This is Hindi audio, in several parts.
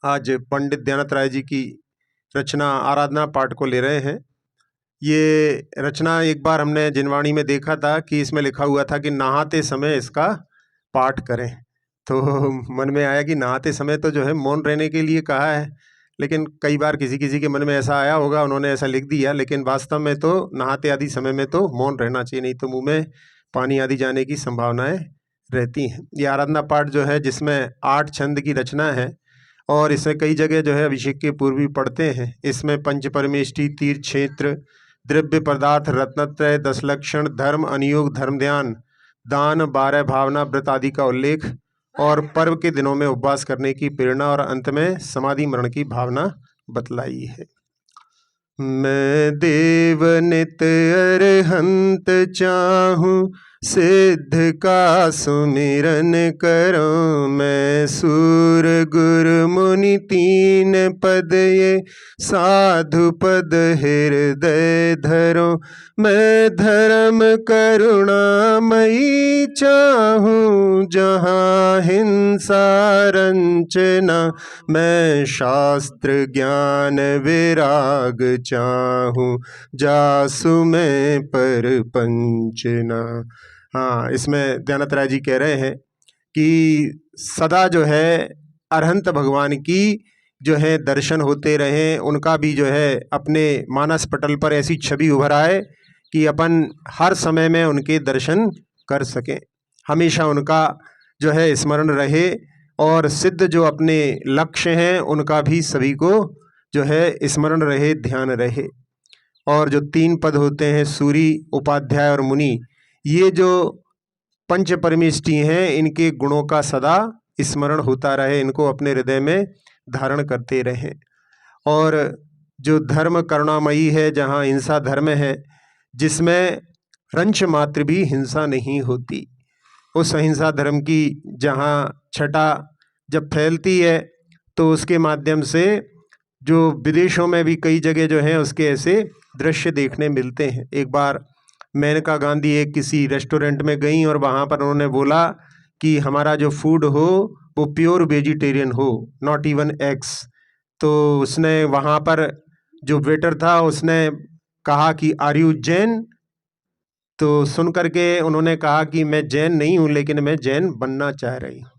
आज पंडित दयानंद राय जी की रचना आराधना पाठ को ले रहे हैं। ये रचना एक बार हमने जिनवाणी में देखा था कि इसमें लिखा हुआ था कि नहाते समय इसका पाठ करें। तो मन में आया कि नहाते समय तो जो है मौन रहने के लिए कहा है, लेकिन कई बार किसी किसी के मन में ऐसा आया होगा, उन्होंने ऐसा लिख दिया, लेकिन वास्तव में तो नहाते आदि समय में तो मौन रहना चाहिए, नहीं तो मुंह में पानी आदि जाने की संभावनाएं रहती हैं। ये आराधना पाठ जो है जिसमें 8 छंद की रचना है और इसमें कई जगह जो है अभिषेक के पूर्व भी पढ़ते हैं। इसमें पंच परमेष्टि, तीर्थ क्षेत्र, द्रव्य पदार्थ, रत्नत्रय, 10 लक्षण, धर्म, अनुयोग, धर्म ध्यान, दान, 12 भावना, व्रत आदि का उल्लेख और पर्व के दिनों में उपवास करने की प्रेरणा और अंत में समाधि मरण की भावना बतलाई है। मैं देव नित अरहंत चाहूं, सिद्ध का सुमिरन करो। मैं सूर गुरु मुनि तीन पद, ये साधु पद हृदय धरो। मैं धर्म करुणामयी चाहूं, जहाँ हिंसा रंचना। मैं शास्त्र ज्ञान विराग चाहूं, जासु मैं पर पंचना। हाँ, इसमें दयानंद राय जी कह रहे हैं कि सदा जो है अरहंत भगवान की जो है दर्शन होते रहें, उनका भी जो है अपने मानस पटल पर ऐसी छवि उभर आए कि अपन हर समय में उनके दर्शन कर सकें, हमेशा उनका जो है स्मरण रहे और सिद्ध जो अपने लक्ष्य हैं उनका भी सभी को जो है स्मरण रहे, ध्यान रहे। और जो 3 पद होते हैं, सूरी, उपाध्याय और मुनि, ये जो पंच परमेष्टि हैं, इनके गुणों का सदा स्मरण होता रहे, इनको अपने हृदय में धारण करते रहें। और जो धर्म करुणामयी है, जहाँ हिंसा धर्म है, जिसमें रंच मात्र भी हिंसा नहीं होती, उस अहिंसा धर्म की जहाँ छटा जब फैलती है तो उसके माध्यम से जो विदेशों में भी कई जगह जो है उसके ऐसे दृश्य देखने मिलते हैं। एक बार मेनका गांधी एक किसी रेस्टोरेंट में गई और वहाँ पर उन्होंने बोला कि हमारा जो फूड हो वो प्योर वेजिटेरियन हो, नॉट इवन एग्स। तो उसने वहाँ पर जो वेटर था उसने कहा कि आर यू जैन? तो सुन करके उन्होंने कहा कि मैं जैन नहीं हूँ, लेकिन मैं जैन बनना चाह रही हूँ।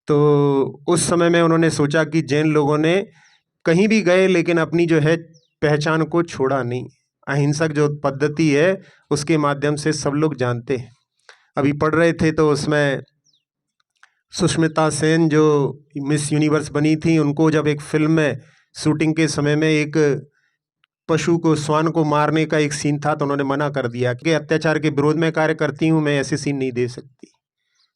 तो उस समय में उन्होंने सोचा कि जैन लोगों ने कहीं भी गए लेकिन अपनी जो है पहचान को छोड़ा नहीं। अहिंसक जो पद्धति है उसके माध्यम से सब लोग जानते हैं। अभी पढ़ रहे थे तो उसमें सुष्मिता सेन जो मिस यूनिवर्स बनी थी, उनको जब एक फिल्म में शूटिंग के समय में एक पशु को, श्वान को मारने का एक सीन था तो उन्होंने मना कर दिया कि अत्याचार के विरोध में कार्य करती हूँ, मैं ऐसे सीन नहीं दे सकती।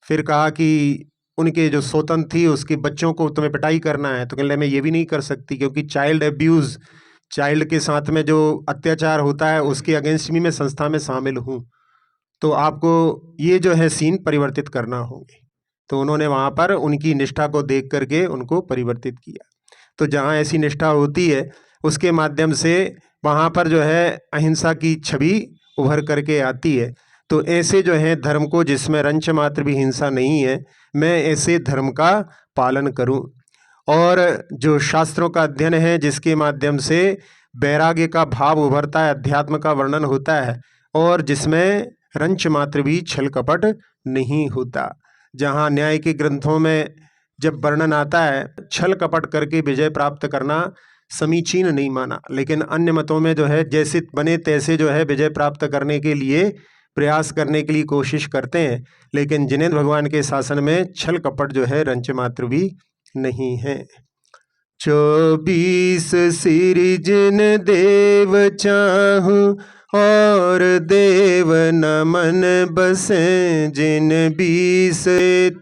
फिर कहा कि उनके जो स्वतंत्र थी उसके बच्चों को तुम्हें पिटाई करना है, तो कहने मैं ये भी नहीं कर सकती क्योंकि चाइल्ड अब्यूज़, चाइल्ड के साथ में जो अत्याचार होता है उसके अगेंस्ट भी मैं संस्था में शामिल हूँ, तो आपको ये जो है सीन परिवर्तित करना होंगे। तो उन्होंने वहाँ पर उनकी निष्ठा को देख करके उनको परिवर्तित किया। तो जहाँ ऐसी निष्ठा होती है उसके माध्यम से वहाँ पर जो है अहिंसा की छवि उभर करके आती है। तो ऐसे जो है धर्म को, जिसमें रंच मात्र भी हिंसा नहीं है, मैं ऐसे धर्म का पालन करूं। और जो शास्त्रों का अध्ययन है जिसके माध्यम से वैराग्य का भाव उभरता है, अध्यात्म का वर्णन होता है और जिसमें रंच मात्र भी छल कपट नहीं होता। जहाँ न्याय के ग्रंथों में जब वर्णन आता है छल कपट करके विजय प्राप्त करना समीचीन नहीं माना, लेकिन अन्य मतों में जो है जैसे बने तैसे जो है विजय प्राप्त करने के लिए प्रयास करने के लिए कोशिश करते हैं, लेकिन जिनेंद्र भगवान के शासन में छल कपट जो है रंच मात्र भी नहीं है। 24 सिरजन देव चाहूं, और देव न मन बसे। जिन 20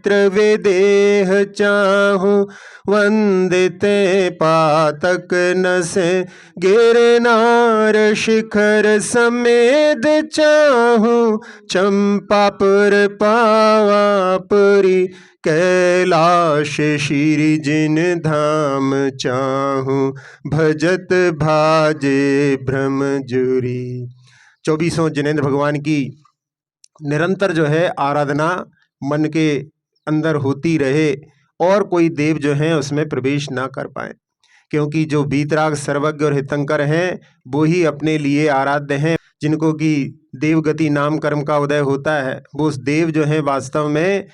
त्रवे देह चाहूं, वंदिते पातक नसे। गिरनार शिखर समेत चाहूं, चंपापुर पावापुरी। कैलाश श्री जिन धाम चाहूं, भजत भाजे ब्रह्मजुरी। 24 जिनेंद्र भगवान की निरंतर जो है आराधना मन के अंदर होती रहे और कोई देव जो हैं उसमें प्रवेश ना कर पाए, क्योंकि जो वीतराग, सर्वज्ञ और हितंकर हैं वो ही अपने लिए आराध्य हैं। जिनको कि देवगति नाम कर्म का उदय होता है, वो उस देव जो है वास्तव में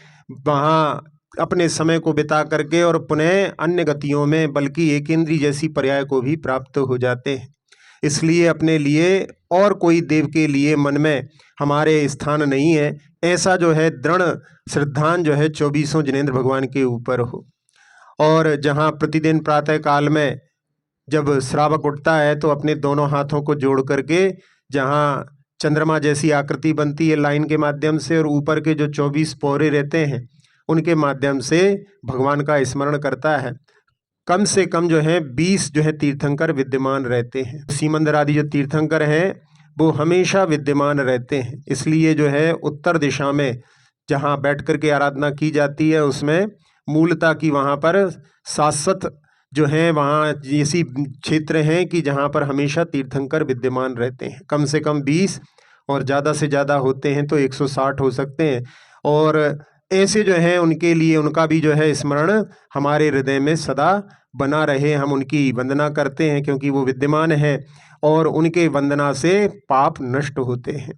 वहाँ अपने समय को बिता करके और पुनः अन्य गतियों में, बल्कि एकेंद्री जैसी पर्याय को भी प्राप्त हो जाते हैं। इसलिए अपने लिए और कोई देव के लिए मन में हमारे स्थान नहीं है। ऐसा जो है दृढ़ श्रद्धान जो है 24 जिनेंद्र भगवान के ऊपर हो। और जहाँ प्रतिदिन प्रातः काल में जब श्रावक उठता है तो अपने दोनों हाथों को जोड़ करके, जहाँ चंद्रमा जैसी आकृति बनती है लाइन के माध्यम से, और ऊपर के जो 24 पौरे रहते हैं उनके माध्यम से भगवान का स्मरण करता है। कम से कम जो है 20 जो है तीर्थंकर विद्यमान रहते हैं। सीमंदर आदि जो तीर्थंकर हैं वो हमेशा विद्यमान रहते हैं। इसलिए जो है उत्तर दिशा में जहाँ बैठ कर के आराधना की जाती है उसमें मूलतः की वहाँ पर शाश्वत जो हैं वहाँ ऐसी क्षेत्र हैं कि जहाँ पर हमेशा तीर्थंकर विद्यमान रहते हैं। कम से कम 20 और ज़्यादा से ज़्यादा होते हैं तो 160 हो सकते हैं। और ऐसे जो हैं उनके लिए उनका भी जो है स्मरण हमारे हृदय में सदा बना रहे। हम उनकी वंदना करते हैं क्योंकि वो विद्यमान है और उनके वंदना से पाप नष्ट होते हैं।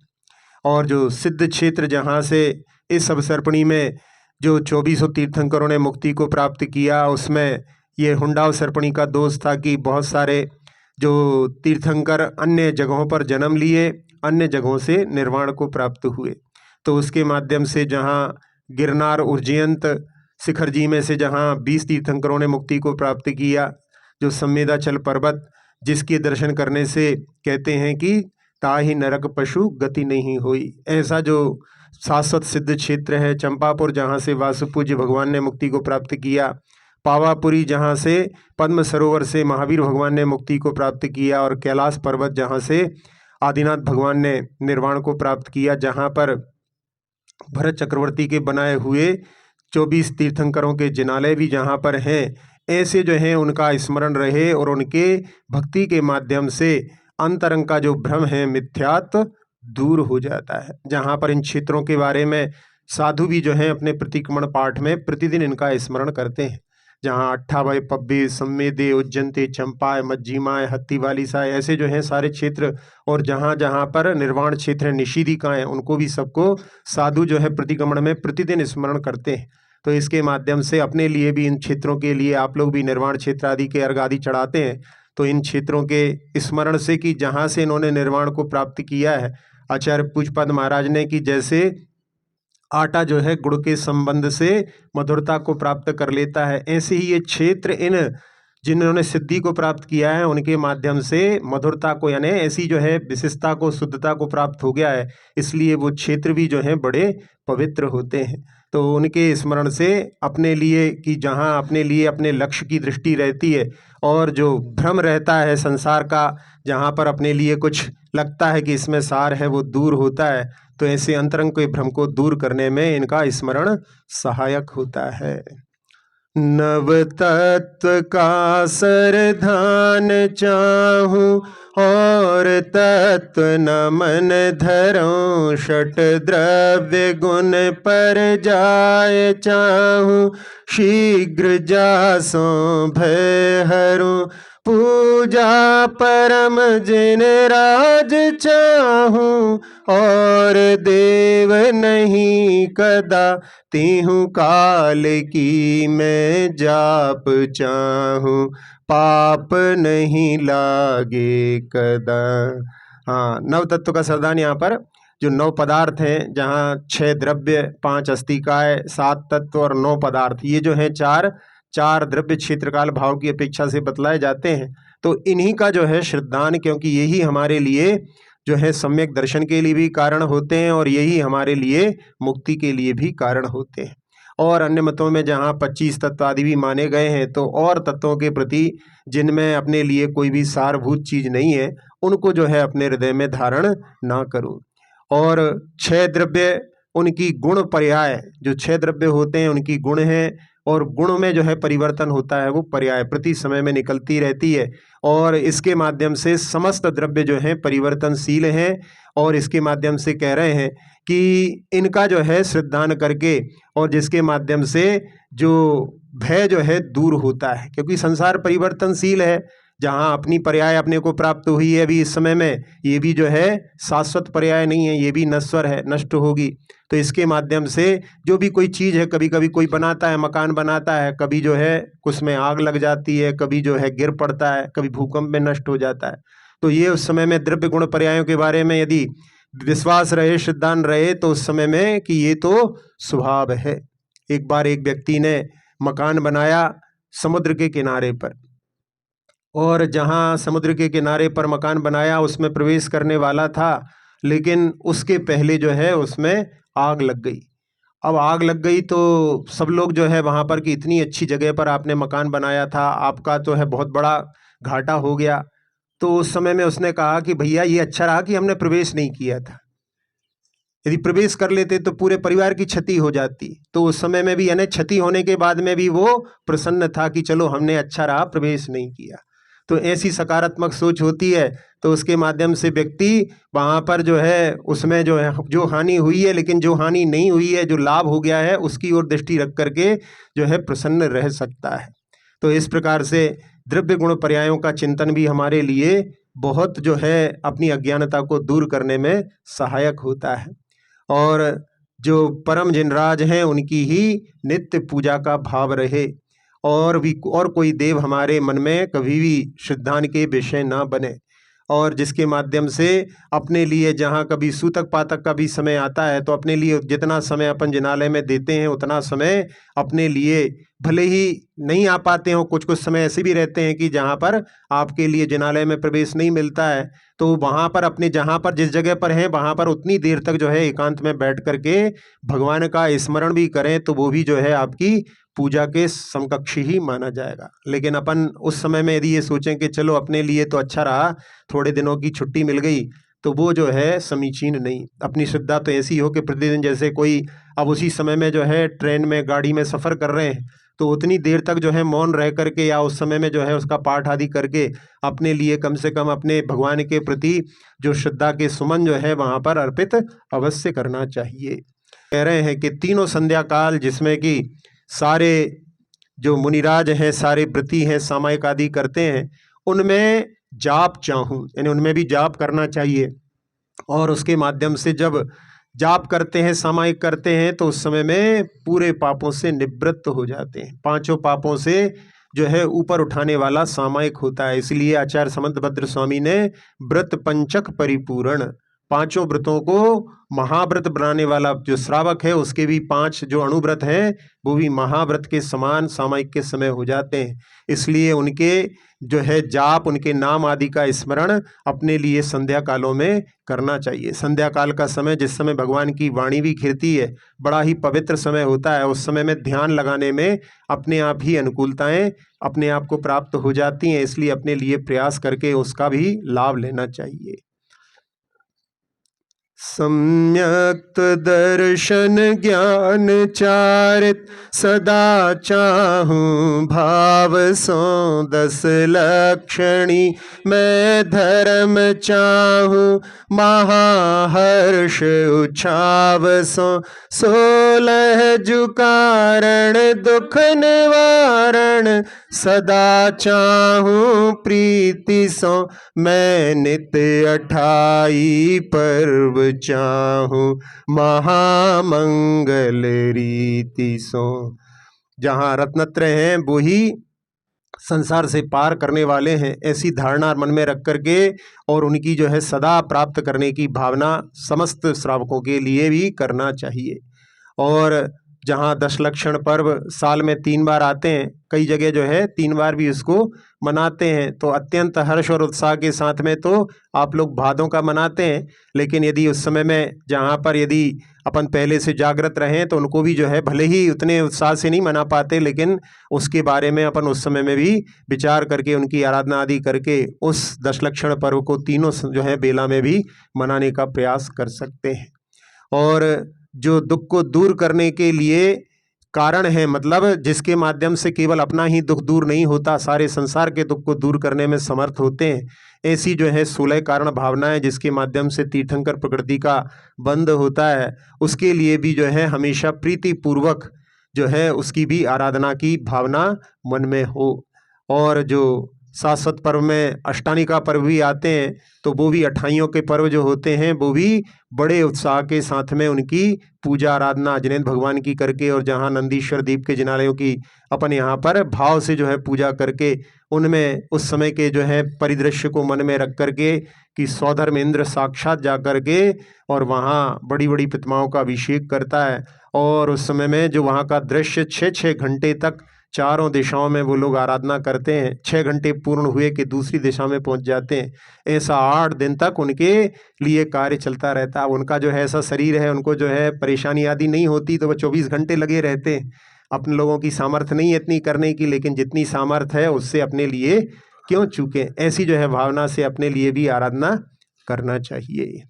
और जो सिद्ध क्षेत्र जहाँ से इस अवसर्पणी में जो 24 तीर्थंकरों ने मुक्ति को प्राप्त किया, उसमें ये हुंडाव सर्पणी का दोष था कि बहुत सारे जो तीर्थंकर अन्य जगहों पर जन्म लिए, अन्य जगहों से निर्वाण को प्राप्त हुए। तो उसके माध्यम से जहाँ गिरनार उज्जयंत शिखर जी में से जहाँ 20 तीर्थंकरों ने मुक्ति को प्राप्त किया, जो संवेदाचल पर्वत जिसके दर्शन करने से कहते हैं कि ताहि नरक पशु गति नहीं हुई, ऐसा जो शाश्वत सिद्ध क्षेत्र है। चंपापुर जहाँ से वासुपूज्य भगवान ने मुक्ति को प्राप्त किया, पावापुरी जहाँ से पद्म सरोवर से महावीर भगवान ने मुक्ति को प्राप्त किया, और कैलाश पर्वत जहाँ से आदिनाथ भगवान ने निर्वाण को प्राप्त किया, जहाँ पर भरत चक्रवर्ती के बनाए हुए 24 तीर्थंकरों के जिनालय भी जहाँ पर हैं। ऐसे जो हैं उनका स्मरण रहे और उनके भक्ति के माध्यम से अंतरंग का जो भ्रम है मिथ्यात्व दूर हो जाता है। जहाँ पर इन क्षेत्रों के बारे में साधु भी जो हैं अपने प्रतिक्रमण पाठ में प्रतिदिन इनका स्मरण करते हैं। जहाँ अट्ठावय, पब्बे, सम्मेदे, उज्जंते, चंपाय, मज्जीमाय, हत्तीवाली साय, ऐसे जो हैं सारे क्षेत्र, और जहाँ जहाँ पर निर्वाण क्षेत्र निषीदिकाएँ, उनको भी सबको साधु जो है प्रतिक्रमण में प्रतिदिन स्मरण करते हैं। तो इसके माध्यम से अपने लिए भी, इन क्षेत्रों के लिए आप लोग भी निर्वाण क्षेत्र आदि के अर्घ आदि चढ़ाते हैं, तो इन क्षेत्रों के स्मरण से कि जहाँ से इन्होंने निर्वाण को प्राप्त किया है, आचार्य पूज्यपाद महाराज ने कि जैसे आटा जो है गुड़ के संबंध से मधुरता को प्राप्त कर लेता है, ऐसे ही ये क्षेत्र इन जिन्होंने सिद्धि को प्राप्त किया है उनके माध्यम से मधुरता को, यानी ऐसी जो है विशिष्टता को, शुद्धता को प्राप्त हो गया है। इसलिए वो क्षेत्र भी जो है बड़े पवित्र होते हैं। तो उनके स्मरण से अपने लिए कि जहाँ अपने लिए अपने लक्ष्य की दृष्टि रहती है, और जो भ्रम रहता है संसार का, जहाँ पर अपने लिए कुछ लगता है कि इसमें सार है, वो दूर होता है। तो ऐसे अंतरंग के भ्रम को दूर करने में इनका स्मरण सहायक होता है। नव तत्व का सरधान चाहूं और तत्व न मन धरूं, षट द्रव्य गुण पर जाय चाहूं, शीघ्र जासों भय हरूं, पूजा परम जिन राज चाहूं, और देव नहीं कदा तीहूं, काल की मैं जाप चाहूं, पाप नहीं लागे कदा। हाँ, नव तत्व का सरदान यहाँ पर जो 9 पदार्थ हैं, जहाँ 6 द्रव्य, 5 अस्तिकाय, 7 तत्व और 9 पदार्थ, ये जो हैं चार द्रव्य क्षेत्रकाल भाव की अपेक्षा से बतलाए जाते हैं। तो इन्हीं का जो है श्रद्धान, क्योंकि यही हमारे लिए जो है सम्यक दर्शन के लिए भी कारण होते हैं और यही हमारे लिए मुक्ति के लिए भी कारण होते हैं। और अन्य मतों में जहाँ 25 तत्व आदि भी माने गए हैं, तो और तत्वों के प्रति जिनमें अपने लिए कोई भी सारभूत चीज नहीं है, उनको जो है अपने हृदय में धारण ना करूं। और 6 द्रव्य उनकी गुण पर्याय, जो 6 द्रव्य होते हैं उनकी गुण है, और गुण में जो है परिवर्तन होता है, वो पर्याय प्रति समय में निकलती रहती है। और इसके माध्यम से समस्त द्रव्य जो हैं परिवर्तनशील हैं, और इसके माध्यम से कह रहे हैं कि इनका जो है श्रद्धान करके, और जिसके माध्यम से जो भय जो है दूर होता है, क्योंकि संसार परिवर्तनशील है। जहाँ अपनी पर्याय अपने को प्राप्त हुई है अभी इस समय में, ये भी जो है शाश्वत पर्याय नहीं है, ये भी नश्वर है, नष्ट होगी। तो इसके माध्यम से जो भी कोई चीज़ है, कभी कभी कोई बनाता है, मकान बनाता है, कभी जो है उसमें आग लग जाती है, कभी जो है गिर पड़ता है, कभी भूकंप में नष्ट हो जाता है। तो ये उस समय में द्रव्य गुण पर्यायों के बारे में यदि विश्वास रहे, श्रद्धान रहे, तो उस समय में कि ये तो स्वभाव है। एक बार एक व्यक्ति ने मकान बनाया समुद्र के किनारे पर, और जहाँ समुद्र के किनारे पर मकान बनाया उसमें प्रवेश करने वाला था, लेकिन उसके पहले जो है उसमें आग लग गई। अब आग लग गई तो सब लोग जो है वहाँ पर कि इतनी अच्छी जगह पर आपने मकान बनाया था, आपका तो है बहुत बड़ा घाटा हो गया। तो उस समय में उसने कहा कि भैया ये अच्छा रहा कि हमने प्रवेश नहीं किया था, यदि प्रवेश कर लेते तो पूरे परिवार की क्षति हो जाती। तो उस समय में भी यानी क्षति होने के बाद में भी वो प्रसन्न था कि चलो हमने अच्छा रहा प्रवेश नहीं किया। तो ऐसी सकारात्मक सोच होती है, तो उसके माध्यम से व्यक्ति वहाँ पर जो है उसमें जो है जो हानि हुई है, लेकिन जो हानि नहीं हुई है, जो लाभ हो गया है, उसकी ओर दृष्टि रख करके जो है प्रसन्न रह सकता है। तो इस प्रकार से द्रव्य गुण पर्यायों का चिंतन भी हमारे लिए बहुत जो है अपनी अज्ञानता को दूर करने में सहायक होता है। और जो परम जिनराज हैं उनकी ही नित्य पूजा का भाव रहे, और कोई देव हमारे मन में कभी भी श्रद्धान के विषय ना बने, और जिसके माध्यम से अपने लिए जहाँ कभी सूतक पातक का भी समय आता है, तो अपने लिए जितना समय अपन जिनालय में देते हैं उतना समय अपने लिए भले ही नहीं आ पाते हो, कुछ कुछ समय ऐसे भी रहते हैं कि जहाँ पर आपके लिए जिनालय में प्रवेश नहीं मिलता है, तो वहाँ पर अपने जहाँ पर जिस जगह पर हैं वहाँ पर उतनी देर तक जो है एकांत में बैठ करके भगवान का स्मरण भी करें, तो वो भी जो है आपकी पूजा के समकक्ष ही माना जाएगा। लेकिन अपन उस समय में यदि ये सोचें कि चलो अपने लिए तो अच्छा रहा, थोड़े दिनों की छुट्टी मिल गई, तो वो जो है समीचीन नहीं। अपनी श्रद्धा तो ऐसी हो कि प्रतिदिन जैसे कोई अब उसी समय में जो है ट्रेन में गाड़ी में सफ़र कर रहे हैं, तो उतनी देर तक जो है मौन रह करके या उस समय में जो है उसका पाठ आदि करके अपने लिए कम से कम अपने भगवान के प्रति जो श्रद्धा के सुमन जो है वहाँ पर अर्पित अवश्य करना चाहिए। कह रहे हैं कि तीनों संध्या काल जिसमें कि सारे जो मुनिराज हैं, सारे व्रती हैं, सामायिक आदि करते हैं, उनमें जाप चाहूँ, यानी उनमें भी जाप करना चाहिए। और उसके माध्यम से जब जाप करते हैं, सामायिक करते हैं, तो उस समय में पूरे पापों से निवृत्त हो जाते हैं। पांचों पापों से जो है ऊपर उठाने वाला सामायिक होता है। इसलिए आचार्य समंतभद्र स्वामी ने व्रत पंचक परिपूर्ण, पांचों व्रतों को महाव्रत बनाने वाला जो श्रावक है उसके भी 5 जो अणुव्रत हैं वो भी महाव्रत के समान सामायिक के समय हो जाते हैं। इसलिए उनके जो है जाप, उनके नाम आदि का स्मरण अपने लिए संध्या कालों में करना चाहिए। संध्या काल का समय जिस समय भगवान की वाणी भी खिलती है, बड़ा ही पवित्र समय होता है। उस समय में ध्यान लगाने में अपने आप ही अनुकूलताएं अपने आप को प्राप्त हो जाती हैं। इसलिए अपने लिए प्रयास करके उसका भी लाभ लेना चाहिए। सम्यक्त दर्शन ज्ञान चारित सदा चाहूँ भाव सो 10 लक्षणी मैं धर्म चाहूँ महाहर्ष उछाव सो 16 जुकारण दुख निवारण सदा चाहूँ प्रीति सो मैं नित्य 28 पर्व चाहूँ महामंगल रीति सो। जहाँ रत्नत्रय हैं वो ही संसार से पार करने वाले हैं, ऐसी धारणा मन में रख करके और उनकी जो है सदा प्राप्त करने की भावना समस्त श्रावकों के लिए भी करना चाहिए। और जहाँ 10 लक्षण पर्व साल में 3 बार आते हैं, कई जगह जो है 3 बार भी उसको मनाते हैं, तो अत्यंत हर्ष और उत्साह के साथ में तो आप लोग भादों का मनाते हैं। लेकिन यदि उस समय में जहाँ पर यदि अपन पहले से जागृत रहें तो उनको भी जो है भले ही उतने उत्साह से नहीं मना पाते, लेकिन उसके बारे में अपन उस समय में भी विचार करके उनकी आराधना आदि करके उस 10 लक्षण पर्व को तीनों जो है बेला में भी मनाने का प्रयास कर सकते हैं। और जो दुख को दूर करने के लिए कारण है, मतलब जिसके माध्यम से केवल अपना ही दुख दूर नहीं होता, सारे संसार के दुख को दूर करने में समर्थ होते हैं, ऐसी जो है 16 कारण भावनाएं जिसके माध्यम से तीर्थंकर प्रकृति का बंध होता है, उसके लिए भी जो है हमेशा प्रीति पूर्वक जो है उसकी भी आराधना की भावना मन में हो। और जो शाश्वत पर्व में अष्टानिका पर्व भी आते हैं, तो वो भी 28 के पर्व जो होते हैं वो भी बड़े उत्साह के साथ में उनकी पूजा आराधना जिनेंद्र भगवान की करके, और जहाँ नंदीश्वर दीप के जिनालयों की अपन यहाँ पर भाव से जो है पूजा करके, उनमें उस समय के जो है परिदृश्य को मन में रख करके कि सौधर्म इंद्र साक्षात जा करके और वहाँ बड़ी बड़ी प्रतिमाओं का अभिषेक करता है। और उस समय में जो वहाँ का दृश्य 6-6 घंटे तक चारों दिशाओं में वो लोग आराधना करते हैं, 6 घंटे पूर्ण हुए कि दूसरी दिशा में पहुंच जाते हैं। ऐसा 8 दिन तक उनके लिए कार्य चलता रहता है। उनका जो है ऐसा शरीर है, उनको जो है परेशानी आदि नहीं होती, तो वो 24 घंटे लगे रहते हैं। अपने लोगों की सामर्थ्य नहीं है इतनी करने की, लेकिन जितनी सामर्थ्य है उससे अपने लिए क्यों चूकें, ऐसी जो है भावना से अपने लिए भी आराधना करना चाहिए।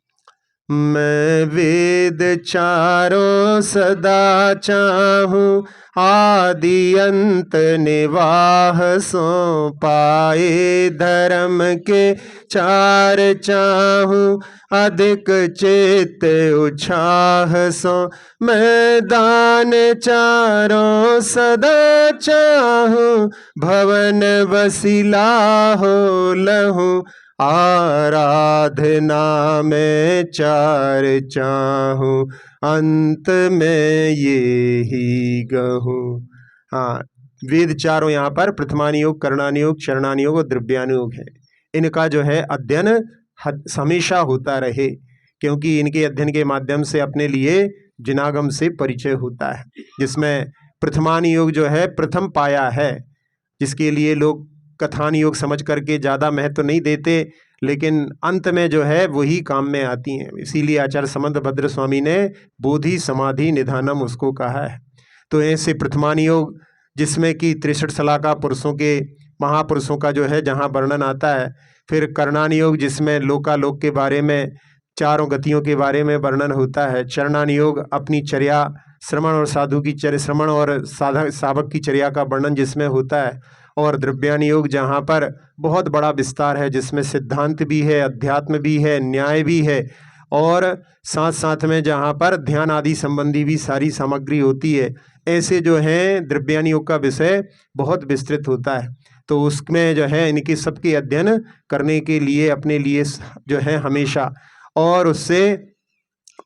मैं वेद चारों सदा चाहूँ, आदि अंत निवाह सो पाए। धर्म के चार चाहूँ, अधिक चित्त उछाह सो मैदान चारों सदा चाहूँ। भवन वसीला हो लहूँ, आराधना में चार चाहूँ। अंत में ये ही गहूँ। हाँ, वेद चारों यहाँ पर प्रथमानुयोग, करणानुयोग, चरणानुयोग और द्रव्यानुयोग है। इनका जो है अध्ययन हमेशा होता रहे, क्योंकि इनके अध्ययन के माध्यम से अपने लिए जिनागम से परिचय होता है, जिसमें प्रथमानुयोग जो है प्रथम पाया है, जिसके लिए लोग कथान योग समझ करके ज़्यादा महत्व नहीं देते, लेकिन अंत में जो है वही काम में आती हैं। इसीलिए आचार्य समंतभद्र स्वामी ने बोधि समाधि निधानम उसको कहा है। तो ऐसे प्रथमान योग जिसमें कि 63 सलाका पुरुषों के महापुरुषों का जो है जहाँ वर्णन आता है। फिर कर्णान योग जिसमें लोकालोक के बारे में, चारों गतियों के बारे में वर्णन होता है। चरणान योग अपनी चर्या, श्रमण और साधु की श्रमण और साधक की चर्या का वर्णन जिसमें होता है। और द्रव्यान योग जहाँ पर बहुत बड़ा विस्तार है, जिसमें सिद्धांत भी है, अध्यात्म भी है, न्याय भी है, और साथ साथ में जहाँ पर ध्यान आदि संबंधी भी सारी सामग्री होती है। ऐसे जो है द्रव्यान योग का विषय बहुत विस्तृत होता है। तो उसमें जो है इनके सबके अध्ययन करने के लिए अपने लिए जो है हमेशा, और उससे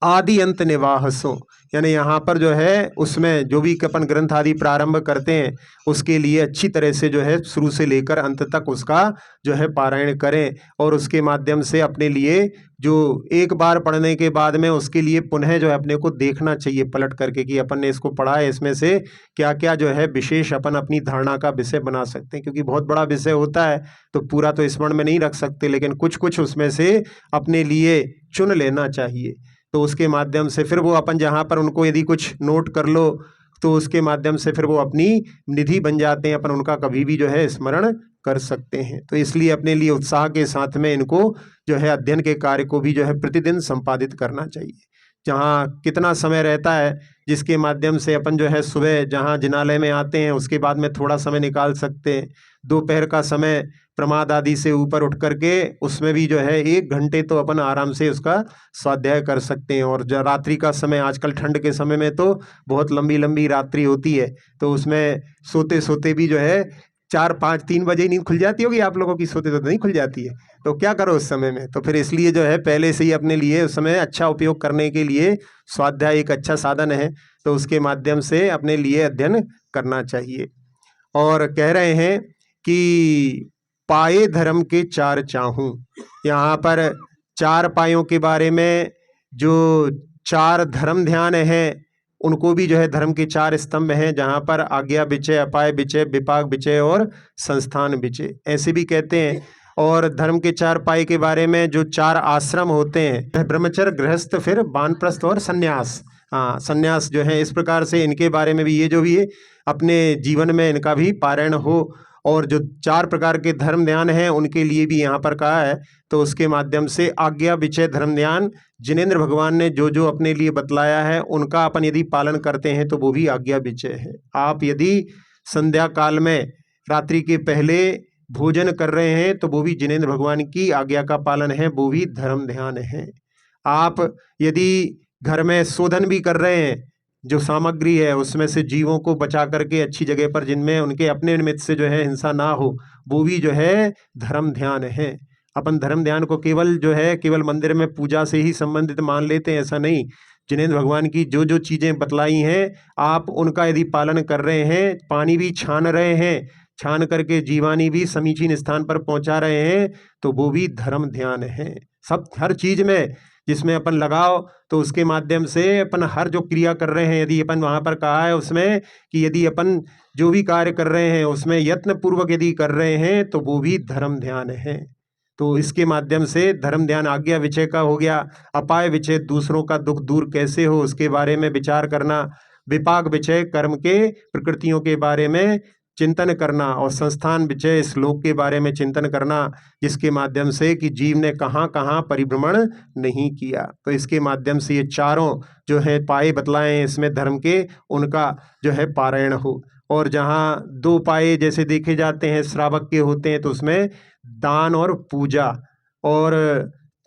आदि अंत निवाहसों, यानी यहाँ पर जो है उसमें जो भी अपन ग्रंथ आदि प्रारंभ करते हैं उसके लिए अच्छी तरह से जो है शुरू से लेकर अंत तक उसका जो है पारायण करें, और उसके माध्यम से अपने लिए जो एक बार पढ़ने के बाद में उसके लिए पुनः जो है अपने को देखना चाहिए पलट करके कि अपन ने इसको पढ़ा है, इसमें से क्या क्या जो है विशेष अपन अपनी धारणा का विषय बना सकते हैं। क्योंकि बहुत बड़ा विषय होता है तो पूरा तो स्मरण में नहीं रख सकते, लेकिन कुछ कुछ उसमें से अपने लिए चुन लेना चाहिए। तो उसके माध्यम से फिर वो अपन जहाँ पर उनको यदि कुछ नोट कर लो तो उसके माध्यम से फिर वो अपनी निधि बन जाते हैं, अपन उनका कभी भी जो है स्मरण कर सकते हैं। तो इसलिए अपने लिए उत्साह के साथ में इनको जो है अध्ययन के कार्य को भी जो है प्रतिदिन संपादित करना चाहिए। जहाँ कितना समय रहता है जिसके माध्यम से अपन जो है सुबह जहाँ जिनालय में आते हैं उसके बाद में थोड़ा समय निकाल सकते हैं। दोपहर का समय प्रमाद आदि से ऊपर उठ करके उसमें भी जो है 1 घंटे तो अपन आराम से उसका स्वाध्याय कर सकते हैं। और रात्रि का समय, आजकल ठंड के समय में तो बहुत लंबी लंबी रात्रि होती है, तो उसमें सोते सोते भी जो है 4-5-3 बजे नींद खुल जाती होगी आप लोगों की, सोते तो नहीं खुल जाती है, तो क्या करो उस समय में। तो फिर इसलिए जो है पहले से ही अपने लिए उस समय अच्छा उपयोग करने के लिए स्वाध्याय एक अच्छा साधन है, तो उसके माध्यम से अपने लिए अध्ययन करना चाहिए। और कह रहे हैं कि पाए धर्म के चार चाहूँ, यहाँ पर 4 पायों के बारे में, जो 4 धर्म ध्यान हैं उनको भी जो है धर्म के 4 स्तंभ हैं, जहाँ पर आज्ञा विचय, अपाय विचय, विपाक विचय और संस्थान विचय ऐसे भी कहते हैं। और धर्म के 4 पाए के बारे में जो 4 आश्रम होते हैं, ब्रह्मचर्य, गृहस्थ, फिर वानप्रस्थ और सन्यास। हाँ, सन्यास जो है इस प्रकार से इनके बारे में भी ये जो भी है अपने जीवन में इनका भी पारायण हो। और जो 4 प्रकार के धर्म ध्यान हैं उनके लिए भी यहाँ पर कहा है, तो उसके माध्यम से आज्ञा विचय धर्म ध्यान जिनेंद्र भगवान ने जो जो अपने लिए बतलाया है उनका अपन यदि पालन करते हैं तो वो भी आज्ञा विचय है। आप यदि संध्या काल में रात्रि के पहले भोजन कर रहे हैं तो वो भी जिनेंद्र भगवान की आज्ञा का पालन है, वो भी धर्म ध्यान है। आप यदि घर में शोधन भी कर रहे हैं जो सामग्री है उसमें से जीवों को बचा करके अच्छी जगह पर, जिनमें उनके अपने निमित्त से जो है हिंसा ना हो, वो भी जो है धर्म ध्यान है। अपन धर्म ध्यान को केवल जो है केवल मंदिर में पूजा से ही संबंधित मान लेते हैं, ऐसा नहीं। जिनेंद्र भगवान की जो जो चीज़ें बतलाई हैं, आप उनका यदि पालन कर रहे हैं, पानी भी छान रहे हैं, छान करके जीवानी भी समीचीन स्थान पर पहुंचा रहे हैं, तो वो भी धर्म ध्यान है। सब हर चीज में जिसमें अपन लगाओ, तो उसके माध्यम से अपन हर जो क्रिया कर रहे हैं, यदि अपन वहां पर कहा है उसमें कि यदि अपन जो भी कार्य कर रहे हैं उसमें यत्न पूर्वक यदि कर रहे हैं, तो वो भी धर्म ध्यान है। तो इसके माध्यम से धर्म ध्यान आज्ञा विचय का हो गया। अपाय विचय, दूसरों का दुख दूर कैसे हो उसके बारे में विचार करना। विपाक विचय, कर्म के प्रकृतियों के बारे में चिंतन करना। और संस्थान विचय, श्लोक के बारे में चिंतन करना, जिसके माध्यम से कि जीव ने कहाँ कहाँ परिभ्रमण नहीं किया। तो इसके माध्यम से ये चारों जो है पाए बतलाए हैं इसमें धर्म के, उनका जो है पारायण हो। और जहाँ दो पाए जैसे देखे जाते हैं श्रावक के होते हैं, तो उसमें दान और पूजा, और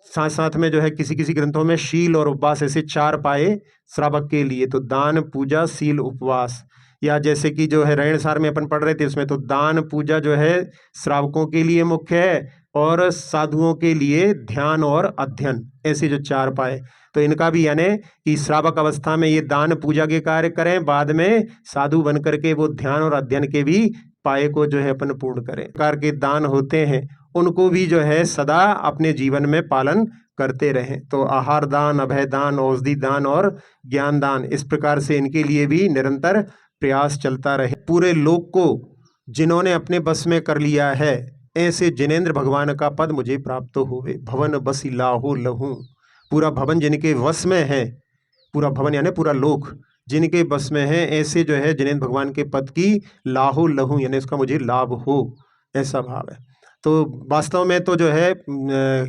साथ साथ में जो है किसी किसी ग्रंथों में शील और उपवास, ऐसे चार पाए श्रावक के लिए। तो दान, पूजा, शील, उपवास। या जैसे कि जो है रैणसार में अपन पढ़ रहे थे, उसमें तो दान पूजा जो है श्रावकों के लिए मुख्य है, और साधुओं के लिए ध्यान और अध्ययन, ऐसे जो चार पाए। तो इनका भी यानी कि श्रावक अवस्था में ये दान पूजा के कार्य करें, बाद में साधु बन करके वो ध्यान और अध्ययन के भी पाए को जो है अपन पूर्ण करें। प्रकार के दान होते हैं उनको भी जो है सदा अपने जीवन में पालन करते रहें। तो आहार दान, अभय दान, औषधि दान और ज्ञान दान, इस प्रकार से इनके लिए भी निरंतर प्रयास चलता रहे। पूरे लोक को जिन्होंने अपने बस में कर लिया है, ऐसे जिनेंद्र भगवान का पद मुझे प्राप्त होवे। भवन बसी लाहो लहूं, पूरा भवन जिनके वश में है, पूरा भवन यानी पूरा लोक जिनके बस में है, ऐसे जो है जिनेंद्र भगवान के पद की लाहो लहूं, यानी उसका मुझे लाभ हो, ऐसा भाव है। तो वास्तव में तो जो है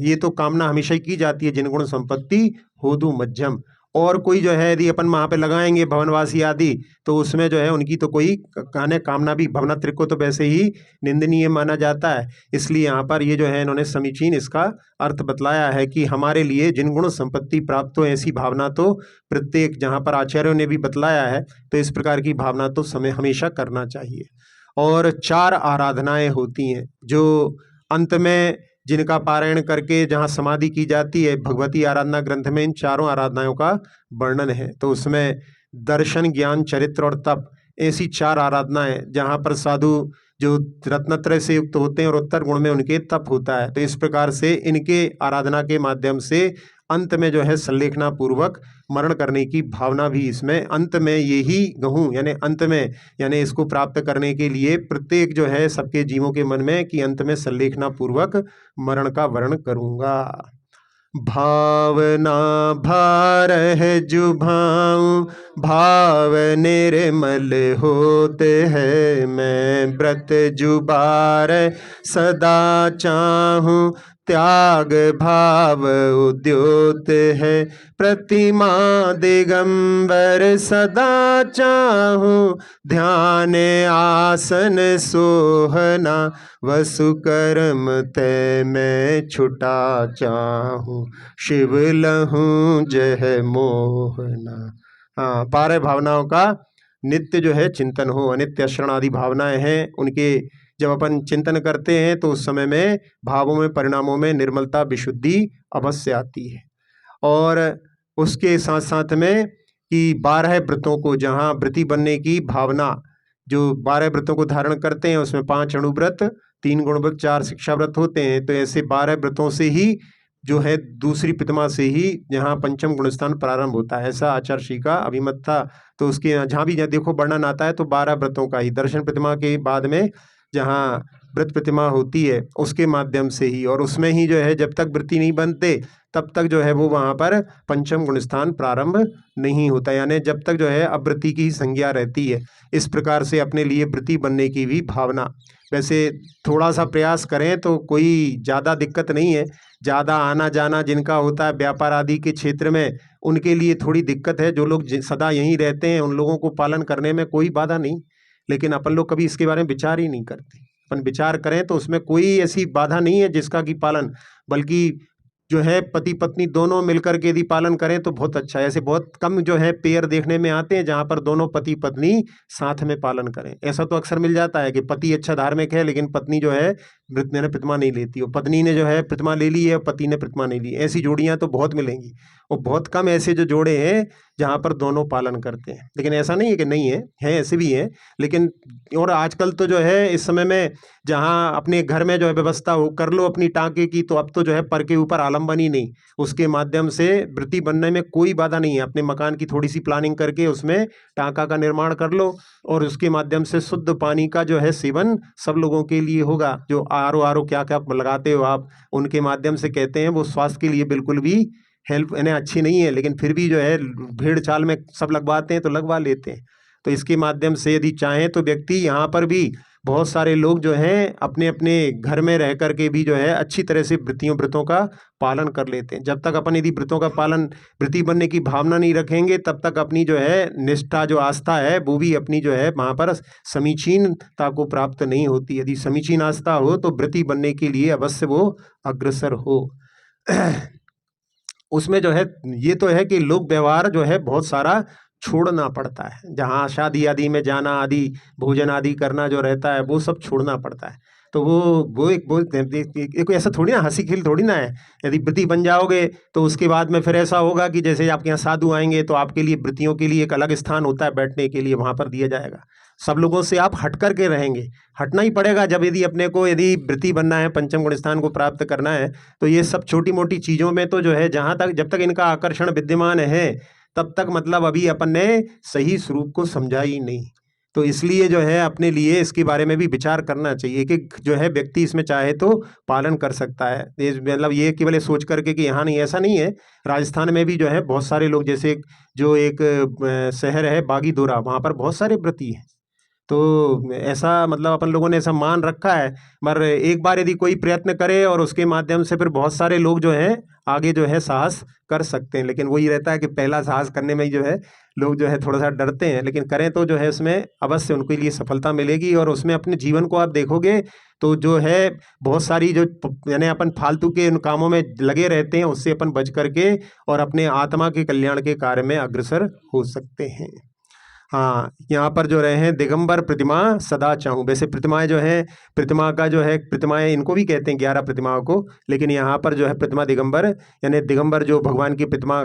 ये तो कामना हमेशा ही की जाती है, जिन गुण संपत्ति होदु मध्यम। और कोई जो है यदि अपन वहाँ पे लगाएंगे भवनवासी आदि, तो उसमें जो है उनकी तो कोई कहने कामना भी, भवनत्रिक को तो वैसे ही निंदनीय माना जाता है। इसलिए यहाँ पर ये जो है इन्होंने समीचीन इसका अर्थ बतलाया है कि हमारे लिए जिन गुण संपत्ति प्राप्त हो, ऐसी भावना तो प्रत्येक, जहाँ पर आचार्यों ने भी बतलाया है, तो इस प्रकार की भावना तो समय हमेशा करना चाहिए। और चार आराधनाएं होती हैं जो अंत में जिनका पारायण करके जहाँ समाधि की जाती है, भगवती आराधना ग्रंथ में इन चारों आराधनाओं का वर्णन है। तो उसमें दर्शन, ज्ञान, चरित्र और तप, ऐसी चार आराधनाएं जहाँ पर साधु जो रत्नत्रय से युक्त होते हैं और उत्तर गुण में उनके तप होता है। तो इस प्रकार से इनके आराधना के माध्यम से अंत में जो है संलेखना पूर्वक मरण करने की भावना भी इसमें अंत में यही गहूँ, यानी अंत में, यानी इसको प्राप्त करने के लिए प्रत्येक जो है सबके जीवों के मन में कि अंत में संलेखना पूर्वक मरण का वर्ण करूँगा। भावना भार है जुभाऊं, भाव निर्मल होते है। मैं व्रत जुबार सदा चाहूं, त्याग भाव उद्योत है। प्रतिमा दिगंबर सदा चाहूं, ध्यान आसन सोहना। वसु कर्म तय मैं छुटा चाहूं, शिव लहूं जय मोहना। हाँ, 12 भावनाओं का नित्य जो है चिंतन हो। अनित्य, अशरण आदि भावनाएं हैं, उनके जब अपन चिंतन करते हैं तो उस समय में भावों में, परिणामों में निर्मलता, विशुद्धि अवश्य आती है। और उसके साथ साथ में कि 12 व्रतों को, जहाँ व्रती बनने की भावना, जो 12 व्रतों को धारण करते हैं उसमें 5 अणुव्रत, 3 गुणव्रत, 4 शिक्षा व्रत होते हैं। तो ऐसे 12 व्रतों से ही जो है दूसरी प्रतिमा से ही जहाँ पंचम गुणस्थान प्रारंभ होता है, ऐसा आचार्य श्री का अभिमत था। तो उसके जहाँ भी देखो वर्णन आता है तो 12 व्रतों का ही, दर्शन प्रतिमा के बाद में जहाँ व्रत प्रतिमा होती है उसके माध्यम से ही, और उसमें ही जो है जब तक व्रती नहीं बनते तब तक जो है वो वहाँ पर पंचम गुणस्थान प्रारंभ नहीं होता, यानी जब तक जो है अव्रती की ही संज्ञा रहती है। इस प्रकार से अपने लिए व्रती बनने की भी भावना, वैसे थोड़ा सा प्रयास करें तो कोई ज़्यादा दिक्कत नहीं है। ज़्यादा आना जाना जिनका होता है व्यापार आदि के क्षेत्र में, उनके लिए थोड़ी दिक्कत है। जो लोग सदा यहीं रहते हैं उन लोगों को पालन करने में कोई बाधा नहीं, लेकिन अपन लोग कभी इसके बारे में विचार ही नहीं करते। अपन विचार करें तो उसमें कोई ऐसी बाधा नहीं है जिसका कि पालन, बल्कि जो है पति पत्नी दोनों मिलकर के यदि पालन करें तो बहुत अच्छा है। ऐसे बहुत कम जो है पेयर देखने में आते हैं जहाँ पर दोनों पति पत्नी साथ में पालन करें। ऐसा तो अक्सर मिल जाता है कि पति अच्छा धार्मिक है लेकिन पत्नी जो है प्रतिमा नहीं लेती, और पत्नी ने जो है प्रतिमा ले ली है, पति ने प्रतिमा नहीं ली। ऐसी जोड़ियां तो बहुत मिलेंगी, और बहुत कम ऐसे जो जोड़े हैं जहाँ पर दोनों पालन करते हैं। लेकिन ऐसा नहीं है कि नहीं है ऐसे भी हैं। लेकिन और आजकल तो जो है इस समय में जहाँ अपने घर में जो है व्यवस्था हो कर लो अपनी टाँके की, तो अब तो जो है पर के ऊपर आलम्बन ही नहीं, उसके माध्यम से वृत्ति बनने में कोई बाधा नहीं है। अपने मकान की थोड़ी सी प्लानिंग करके उसमें टाँका का निर्माण कर लो, और उसके माध्यम से शुद्ध पानी का जो है सेवन सब लोगों के लिए होगा। जो आर ओ क्या क्या लगाते हो आप, उनके माध्यम से कहते हैं वो स्वास्थ्य के लिए बिल्कुल भी हेल्प यानी अच्छी नहीं है, लेकिन फिर भी जो है भीड़ चाल में सब लगवाते हैं तो लगवा लेते हैं। तो इसके माध्यम से यदि चाहें तो व्यक्ति यहाँ पर भी बहुत सारे लोग जो हैं अपने अपने घर में रह कर के भी जो है अच्छी तरह से व्रतों का पालन कर लेते हैं। जब तक अपन यदि व्रतों का पालन, व्रती बनने की भावना नहीं रखेंगे, तब तक अपनी जो है निष्ठा जो आस्था है वो भी अपनी जो है वहाँ पर समीचीनता को प्राप्त नहीं होती। यदि समीचीन आस्था हो तो व्रती बनने के लिए अवश्य वो अग्रसर हो। उसमें जो है ये तो है कि लोक व्यवहार जो है बहुत सारा छोड़ना पड़ता है। जहाँ शादी आदि में जाना आदि, भोजन आदि करना जो रहता है वो सब छोड़ना पड़ता है। तो वो एक ऐसा थोड़ी ना, हंसी खेल थोड़ी ना है। यदि व्रती बन जाओगे तो उसके बाद में फिर ऐसा होगा कि जैसे आपके यहाँ साधु आएंगे तो आपके लिए व्रतियों के लिए एक अलग स्थान होता है बैठने के लिए, वहाँ पर दिया जाएगा। सब लोगों से आप हट कर के रहेंगे, हटना ही पड़ेगा। जब यदि अपने को यदि व्रती बनना है, पंचम गुण स्थान को प्राप्त करना है, तो ये सब छोटी मोटी चीज़ों में तो जो है जहाँ तक जब तक इनका आकर्षण विद्यमान है तब तक मतलब अभी अपन ने सही स्वरूप को समझा ही नहीं। तो इसलिए जो है अपने लिए इसके बारे में भी विचार करना चाहिए कि जो है व्यक्ति इसमें चाहे तो पालन कर सकता है। ये मतलब ये केवल ये सोच करके कि यहाँ नहीं, ऐसा नहीं है। राजस्थान में भी जो है बहुत सारे लोग, जैसे जो एक शहर है बागीदोरा, वहाँ पर बहुत सारे व्रती हैं। तो ऐसा मतलब अपन लोगों ने ऐसा मान रखा है। मगर एक बार यदि कोई प्रयत्न करे और उसके माध्यम से फिर बहुत सारे लोग जो हैं आगे जो है साहस कर सकते हैं। लेकिन वही रहता है कि पहला साहस करने में ही जो है लोग जो है थोड़ा सा डरते हैं, लेकिन करें तो जो है उसमें अवश्य उनके लिए सफलता मिलेगी। और उसमें अपने जीवन को आप देखोगे तो जो है बहुत सारी जो यानी अपन फालतू के उन कामों में लगे रहते हैं उससे अपन बच करके और अपने आत्मा के कल्याण के कार्य में अग्रसर हो सकते हैं। हाँ, यहाँ पर जो रहे हैं दिगंबर प्रतिमा सदा चाहूँ। वैसे प्रतिमाएं जो हैं, प्रतिमा का जो है प्रतिमाएं इनको भी कहते हैं 11 प्रतिमाओं को, लेकिन यहाँ पर जो है प्रतिमा दिगंबर यानी दिगंबर जो भगवान की प्रतिमा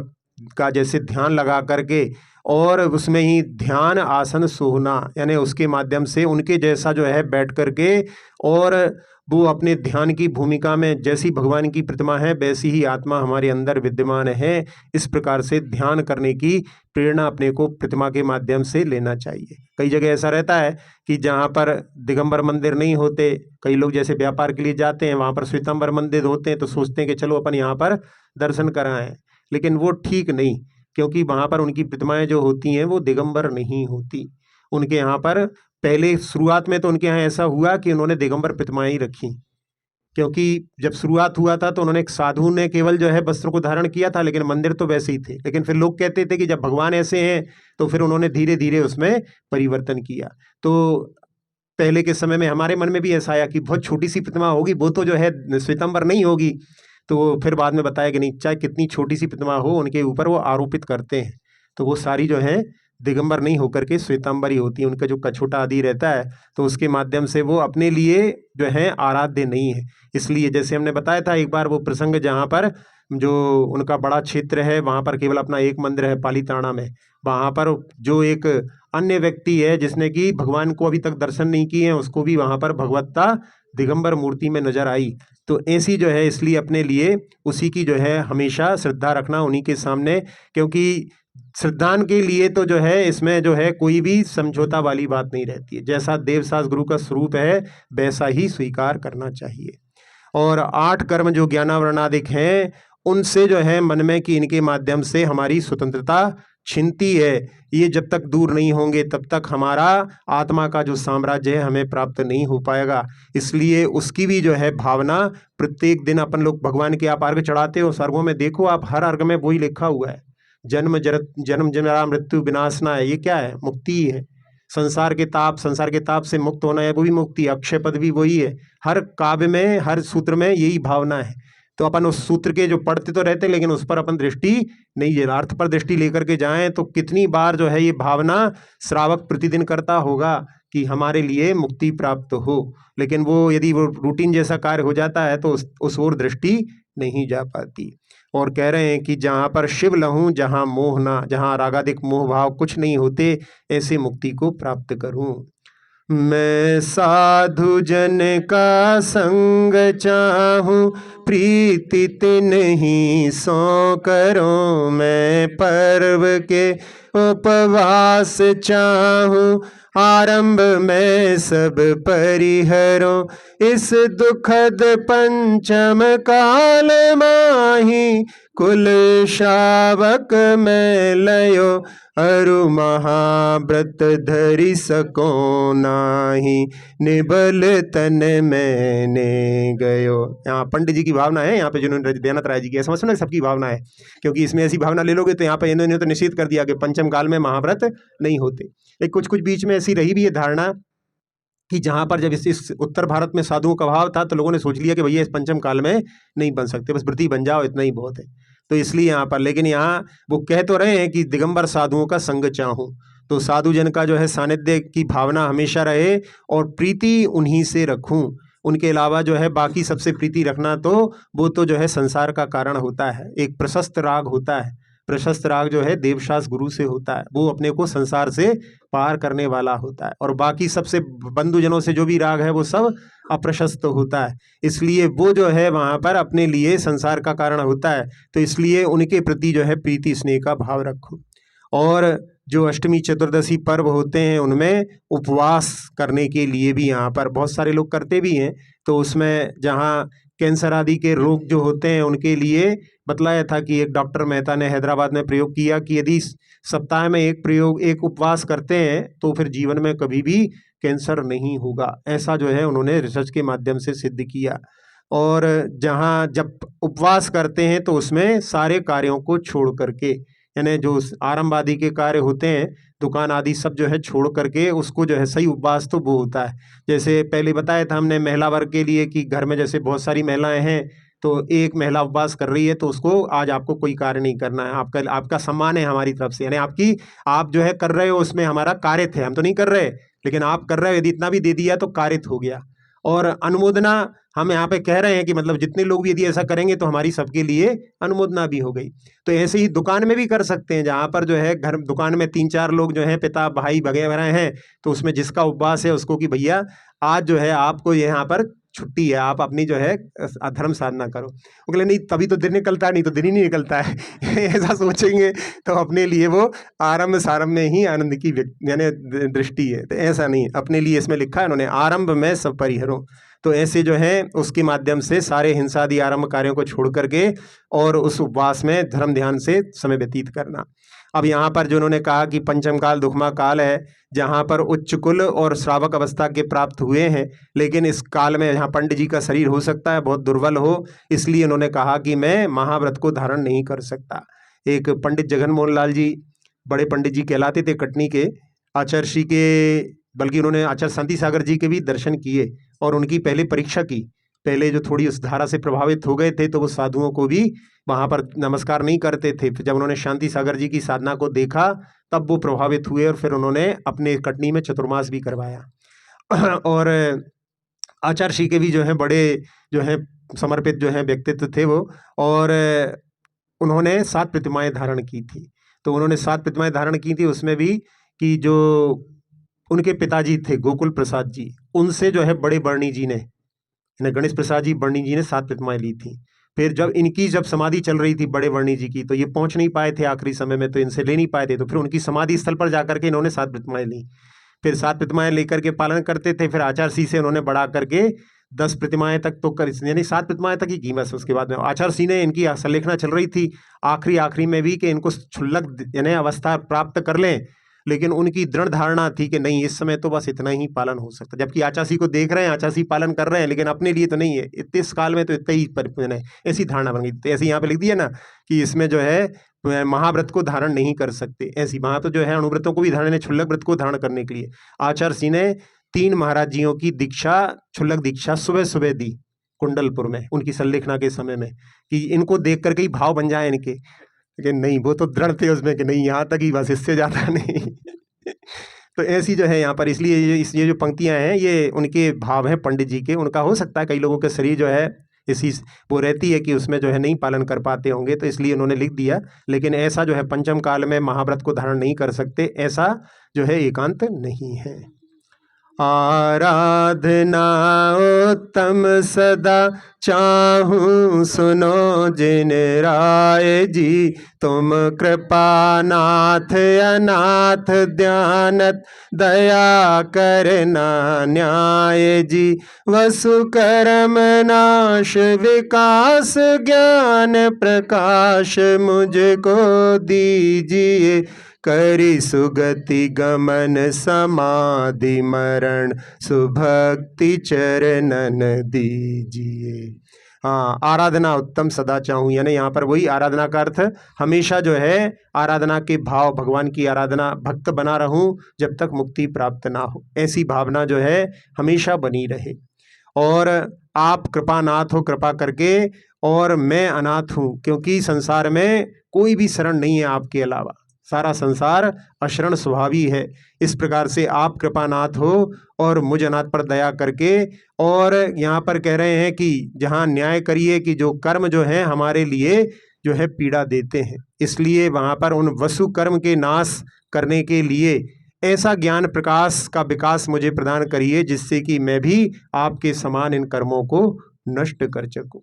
का जैसे ध्यान लगा करके और उसमें ही ध्यान आसन सोहना यानी उसके माध्यम से उनके जैसा जो है बैठ करके और वो अपने ध्यान की भूमिका में जैसी भगवान की प्रतिमा है वैसी ही आत्मा हमारे अंदर विद्यमान है। इस प्रकार से ध्यान करने की प्रेरणा अपने को प्रतिमा के माध्यम से लेना चाहिए। कई जगह ऐसा रहता है कि जहाँ पर दिगंबर मंदिर नहीं होते, कई लोग जैसे व्यापार के लिए जाते हैं, वहाँ पर श्वेतांबर मंदिर होते हैं तो सोचते हैं कि चलो अपन यहाँ पर दर्शन कराएं, लेकिन वो ठीक नहीं, क्योंकि वहाँ पर उनकी प्रतिमाएं जो होती हैं वो दिगंबर नहीं होती। उनके यहाँ पर पहले शुरुआत में तो उनके यहाँ ऐसा हुआ कि उन्होंने दिगंबर प्रतिमाएं ही रखी, क्योंकि जब शुरुआत हुआ था तो उन्होंने एक साधु ने केवल जो है वस्त्रों को धारण किया था, लेकिन मंदिर तो वैसे ही थे। लेकिन फिर लोग कहते थे कि जब भगवान ऐसे हैं तो फिर उन्होंने धीरे धीरे उसमें परिवर्तन किया। तो पहले के समय में हमारे मन में भी ऐसा आया कि बहुत छोटी सी प्रतिमा होगी, वो तो जो है श्वेतांबर नहीं होगी। तो फिर बाद में बताया कि नहीं, चाहे कितनी छोटी सी प्रतिमा हो उनके ऊपर वो आरोपित करते हैं, तो वो सारी जो है दिगंबर नहीं होकर के श्वेतांबर ही होती है। उनका जो कछोटा आदि रहता है तो उसके माध्यम से वो अपने लिए जो है आराध्य नहीं है। इसलिए जैसे हमने बताया था एक बार वो प्रसंग जहाँ पर जो उनका बड़ा क्षेत्र है वहाँ पर केवल अपना एक मंदिर है पालीताना में, वहाँ पर जो एक अन्य व्यक्ति है जिसने कि भगवान को अभी तक दर्शन नहीं किए हैं उसको भी वहाँ पर भगवत्ता दिगंबर मूर्ति में नजर आई। तो ऐसी जो है इसलिए अपने लिए उसी की जो है हमेशा श्रद्धा रखना उन्हीं के सामने, क्योंकि श्रद्धान के लिए तो जो है इसमें जो है कोई भी समझौता वाली बात नहीं रहती है। जैसा देवसास गुरु का स्वरूप है वैसा ही स्वीकार करना चाहिए। और 8 कर्म जो ज्ञानावरणादिक हैं उनसे जो है मन में कि इनके माध्यम से हमारी स्वतंत्रता छिनती है, ये जब तक दूर नहीं होंगे तब तक हमारा आत्मा का जो साम्राज्य है हमें प्राप्त नहीं हो पाएगा। इसलिए उसकी भी जो है भावना प्रत्येक दिन अपन लोग भगवान के आप अर्घ चढ़ाते हो, सर्गों में देखो आप हर अर्घ में वही लिखा हुआ है, जन्म जरा मृत्यु विनाशना है। ये क्या है? मुक्ति ही है। संसार के ताप से मुक्त होना है, वो भी मुक्ति। अक्षय पद भी वही है। हर काव्य में हर सूत्र में यही भावना है। तो अपन उस सूत्र के जो पढ़ते तो रहते लेकिन उस पर अपन दृष्टि नहीं है, अर्थ पर दृष्टि लेकर के जाएं तो कितनी बार जो है ये भावना श्रावक प्रतिदिन करता होगा कि हमारे लिए मुक्ति प्राप्त हो, लेकिन वो यदि वो रूटीन जैसा कार्य हो जाता है तो उस ओर दृष्टि नहीं जा पाती। और कह रहे हैं कि जहाँ पर शिव लहूं जहाँ मोह ना, जहाँ रागादिक मोह भाव कुछ नहीं होते, ऐसे मुक्ति को प्राप्त करूं। मैं साधु जन का संग चाहूं, प्रीति नहीं सो करो। मैं पर्व के उपवास चाहूं, आरंभ में सब परिहरो। इस दुखद पंचम काल माही, कुल शावक में लयो। अरु महाव्रत धरि सको नाही, निबल तन मैंने गयो। यहाँ पंडित जी की भावना है, यहाँ पे जिन्होंने दयानंद राय जी की, समझ ना सबकी भावना है, क्योंकि इसमें ऐसी भावना ले लोगे तो यहाँ पे इन्होंने तो निषेध कर दिया कि पंचम काल में महाव्रत नहीं होते। लेकिन कुछ कुछ बीच में ऐसी रही भी है धारणा कि जहाँ पर जब इस उत्तर भारत में साधुओं का भाव था तो लोगों ने सोच लिया कि भैया इस पंचम काल में नहीं बन सकते, बस व्रती बन जाओ, इतना ही बहुत है। तो इसलिए यहाँ पर, लेकिन यहाँ वो कह तो रहे हैं कि दिगंबर साधुओं का संग चाहूं, तो साधु जन का जो है सानिध्य की भावना हमेशा रहे और प्रीति उन्हीं से रखूं। उनके अलावा जो है बाकी सबसे प्रीति रखना तो वो तो जो है संसार का कारण होता है। एक प्रशस्त राग होता है, प्रशस्त राग जो है देवशास गुरु से होता है, वो अपने को संसार से पार करने वाला होता है। और बाकी सबसे बंधुजनों से जो भी राग है वो सब अप्रशस्त होता है, इसलिए वो जो है वहाँ पर अपने लिए संसार का कारण होता है। तो इसलिए उनके प्रति जो है प्रीति स्नेह का भाव रखो। और जो अष्टमी चतुर्दशी पर्व होते हैं उनमें उपवास करने के लिए भी यहाँ पर बहुत सारे लोग करते भी हैं। तो उसमें जहाँ कैंसर आदि के रोग जो होते हैं उनके लिए बतलाया था कि एक डॉक्टर मेहता ने हैदराबाद में प्रयोग किया कि यदि सप्ताह में एक उपवास करते हैं तो फिर जीवन में कभी भी कैंसर नहीं होगा, ऐसा जो है उन्होंने रिसर्च के माध्यम से सिद्ध किया। और जहाँ जब उपवास करते हैं तो उसमें सारे कार्यों को छोड़ करके, यानी जो आरंभ आदि के कार्य होते हैं, दुकान आदि सब जो है छोड़ करके उसको जो है सही उपवास तो वो होता है। जैसे पहले बताया था हमने महिला वर्ग के लिए कि घर में जैसे बहुत सारी महिलाएं हैं तो एक महिला उपवास कर रही है तो उसको आज आपको कोई कार्य नहीं करना है, आपका सम्मान है हमारी तरफ से, यानी आप जो है कर रहे हो उसमें हमारा कारित है, हम तो नहीं कर रहे लेकिन आप कर रहे हो, यदि इतना भी दे दिया तो कारित हो गया। और अनुमोदना हम यहाँ पे कह रहे हैं कि मतलब जितने लोग भी यदि ऐसा करेंगे तो हमारी सबके लिए अनुमोदना भी हो गई। तो ऐसे ही दुकान में भी कर सकते हैं, जहाँ पर जो है घर दुकान में 3-4 लोग जो हैं पिता भाई वगैरह हैं, तो उसमें जिसका उपवास है उसको कि भैया आज जो है आपको यहाँ पर छुट्टी है, आप अपनी जो है धर्म साधना करो। वो बोले नहीं तभी तो दिन निकलता है, नहीं तो दिन ही नहीं निकलता है ऐसा सोचेंगे तो अपने लिए वो आरंभ सारंभ में ही आनंद की यानी दृष्टि है, तो ऐसा नहीं, अपने लिए इसमें लिखा है उन्होंने आरंभ में सब परिहरो। तो ऐसे जो है उसके माध्यम से सारे हिंसादि आरंभ कार्यों को छोड़ करके और उस उपवास में धर्म ध्यान से समय व्यतीत करना। अब यहाँ पर जो उन्होंने कहा कि पंचम काल दुखमा काल है, जहाँ पर उच्च कुल और श्रावक अवस्था के प्राप्त हुए हैं, लेकिन इस काल में यहाँ पंडित जी का शरीर हो सकता है बहुत दुर्बल हो, इसलिए उन्होंने कहा कि मैं महाव्रत को धारण नहीं कर सकता। एक पंडित जगन मोहन लाल जी बड़े पंडित जी कहलाते थे, कटनी के आचार्य श्री के, बल्कि उन्होंने आचार्य शांति सागर जी के भी दर्शन किए और उनकी पहले परीक्षा की। पहले जो थोड़ी उस धारा से प्रभावित हो गए थे तो वो साधुओं को भी वहाँ पर नमस्कार नहीं करते थे। फिर जब उन्होंने शांति सागर जी की साधना को देखा तब वो प्रभावित हुए और फिर उन्होंने अपने कटनी में चतुर्मास भी करवाया और आचार्य श्री के भी जो है बड़े जो है समर्पित जो है व्यक्तित्व थे वो, और उन्होंने 7 प्रतिमाएं धारण की थी। तो उन्होंने 7 प्रतिमाएं धारण की थी, उसमें भी कि जो उनके पिताजी थे गोकुल प्रसाद जी, उनसे जो है बड़े बर्णी जी ने, गणेश प्रसाद जी बर्णी जी ने 7 प्रतिमाएं ली थी। फिर जब समाधि चल रही थी बड़े वर्णी जी की, तो ये पहुंच नहीं पाए थे आखिरी समय में, तो इनसे ले नहीं पाए थे, तो फिर उनकी समाधि स्थल पर जाकर के इन्होंने 7 प्रतिमाएं ली। फिर 7 प्रतिमाएं लेकर के पालन करते थे। फिर आचार्य सिंह से उन्होंने बढ़ा करके 10 प्रतिमाएं तक तो कर, यानी 7 प्रतिमाएं तक ही की बस। उसके बाद में आचार्य सिंह ने, इनकी संलेखना चल रही थी आखिरी में भी कि इनको क्षुल्लक यानी अवस्था प्राप्त कर लें, लेकिन उनकी दृढ़ धारणा थी कि नहीं इस समय तो बस इतना ही पालन हो सकता। जबकि आचार्य को देख रहे हैं, आचार्य पालन कर रहे हैं, लेकिन अपने लिए तो नहीं है, इस काल में तो इतना ही परिपूर्ण है, ऐसी धारणा बन गई। तो ऐसे यहाँ पे लिख दिया ना कि इसमें जो है महाव्रत को धारण नहीं कर सकते, ऐसी वहाँ तो जो है अणुव्रतों को भी धारण है, क्षुल्लक व्रत को धारण करने के लिए आचार्य सिंह ने 3 महाराज जियों की दीक्षा, क्षुल्लक दीक्षा सुबह सुबह दी। कुंडलपुर में उनकी संलेखना के समय में, कि इनको देख करके ही भाव बन जाए इनके, लेकिन नहीं, वो तो दृढ़ थे उसमें कि नहीं, यहाँ तक ही बस, इससे ज़्यादा नहीं। तो ऐसी जो है यहाँ पर, इसलिए ये जो पंक्तियाँ हैं ये उनके भाव हैं पंडित जी के। उनका हो सकता है कई लोगों के शरीर जो है इसी वो रहती है कि उसमें जो है नहीं पालन कर पाते होंगे, तो इसलिए उन्होंने लिख दिया। लेकिन ऐसा जो है पंचम काल में महाव्रत को धारण नहीं कर सकते, ऐसा जो है एकांत नहीं है। आराधना उत्तम सदा चाहूं सुनो जिन राय जी, तुम कृपानाथ अनाथ ध्यानत दया करना न्याय जी, वसु कर्म नाश विकास ज्ञान प्रकाश मुझको दीजिए, करी सुगति गमन समाधि मरण सुभक्ति चरणन दीजिए। हाँ, आराधना उत्तम सदा चाहूँ, यानी यहाँ पर वही आराधना का अर्थ हमेशा जो है आराधना के भाव, भगवान की आराधना, भक्त बना रहूं जब तक मुक्ति प्राप्त ना हो, ऐसी भावना जो है हमेशा बनी रहे। और आप कृपानाथ हो, कृपा करके, और मैं अनाथ हूँ क्योंकि संसार में कोई भी शरण नहीं है आपके अलावा, सारा संसार अशरण स्वभावी है। इस प्रकार से आप कृपानाथ हो और मुझ अनाथ पर दया करके, और यहाँ पर कह रहे हैं कि जहाँ न्याय करिए कि जो कर्म जो है हमारे लिए जो है पीड़ा देते हैं, इसलिए वहाँ पर उन वसु कर्म के नाश करने के लिए ऐसा ज्ञान प्रकाश का विकास मुझे प्रदान करिए जिससे कि मैं भी आपके समान इन कर्मों को नष्ट कर सकूं,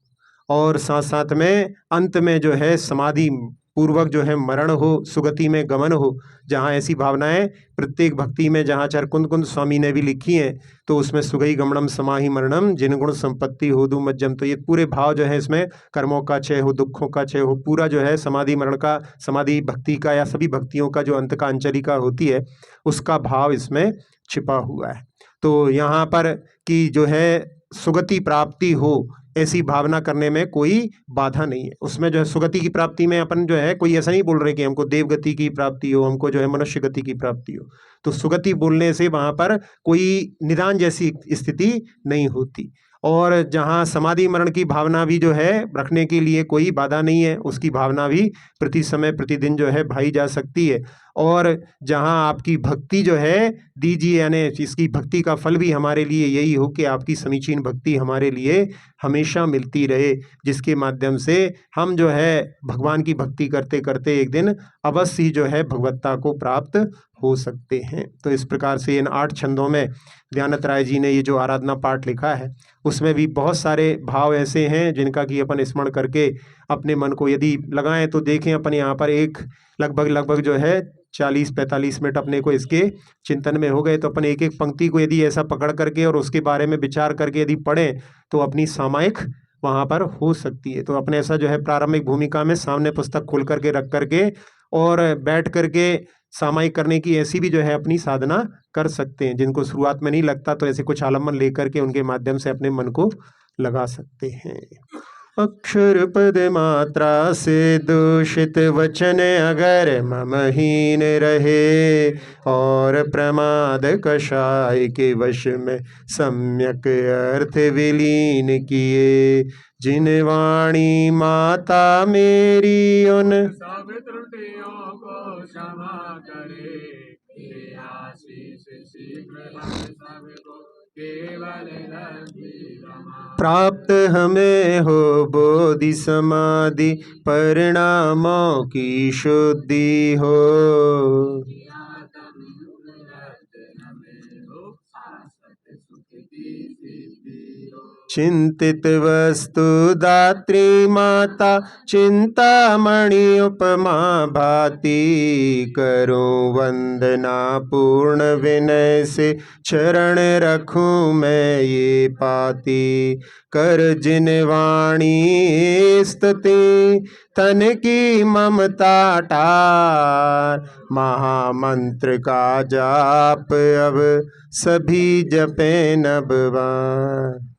और साथ साथ में अंत में जो है समाधि पूर्वक जो है मरण हो, सुगति में गमन हो। जहाँ ऐसी भावनाएं प्रत्येक भक्ति में, जहाँ चरकुंद कुंद स्वामी ने भी लिखी हैं, तो उसमें सुगई गमनम समाहि मरणम जिन गुण संपत्ति हो दु मज्जम, तो ये पूरे भाव जो है इसमें कर्मों का क्षय हो, दुखों का क्षय हो, पूरा जो है समाधि मरण का, समाधि भक्ति का या सभी भक्तियों का जो अंत का अंचलिका होती है उसका भाव इसमें छिपा हुआ है। तो यहाँ पर कि जो है सुगति प्राप्ति हो, ऐसी भावना करने में कोई बाधा नहीं है। उसमें जो है सुगति की प्राप्ति में अपन जो है कोई ऐसा नहीं बोल रहे कि हमको देवगति की प्राप्ति हो, हमको जो है मनुष्य गति की प्राप्ति हो। तो सुगति बोलने से वहाँ पर कोई निदान जैसी स्थिति नहीं होती। और जहाँ समाधि मरण की भावना भी जो है रखने के लिए कोई बाधा नहीं है, उसकी भावना भी प्रति समय प्रतिदिन जो है भाई जा सकती है। और जहाँ आपकी भक्ति जो है दीजिए, यानी इसकी भक्ति का फल भी हमारे लिए यही हो कि आपकी समीचीन भक्ति हमारे लिए हमेशा मिलती रहे, जिसके माध्यम से हम जो है भगवान की भक्ति करते करते एक दिन अवश्य ही जो है भगवत्ता को प्राप्त हो सकते हैं। तो इस प्रकार से इन 8 छंदों में ध्यानत राय जी ने ये जो आराधना पाठ लिखा है उसमें भी बहुत सारे भाव ऐसे हैं जिनका कि अपन स्मरण करके अपने मन को यदि लगाएं तो देखें, अपन यहाँ पर एक लगभग जो है 40-45 मिनट अपने को इसके चिंतन में हो गए। तो अपन एक एक पंक्ति को यदि ऐसा पकड़ करके और उसके बारे में विचार करके यदि पढ़ें तो अपनी सामायिक वहाँ पर हो सकती है। तो अपने ऐसा जो है प्रारंभिक भूमिका में सामने पुस्तक खोल करके रख करके और बैठ करके सामायिक करने की ऐसी भी जो है अपनी साधना कर सकते हैं। जिनको शुरुआत में नहीं लगता तो ऐसे कुछ आलम्बन लेकर के उनके माध्यम से अपने मन को लगा सकते हैं। अक्षर पद मात्रा से दूषित वचन अगर ममहीन रहे, और प्रमाद कषाय के वश में सम्यक अर्थ विलीन किए, जिन वाणी माता मेरी उन सब त्रुटियों को क्षमा करे, ये आशीष शीघ्र हम सबको केवल रति रमा। प्राप्त हमें हो बोधि समाधि परिणामों की शुद्धि हो, चिंतित वस्तु दात्री माता चिंतामणि उपमा भाती, करूं वंदना पूर्ण विनय से चरण रखूं मैं ये पाती, कर जिन वाणी स्तुति तन की ममता टार, महामंत्र का जाप अब सभी जपे नब बार।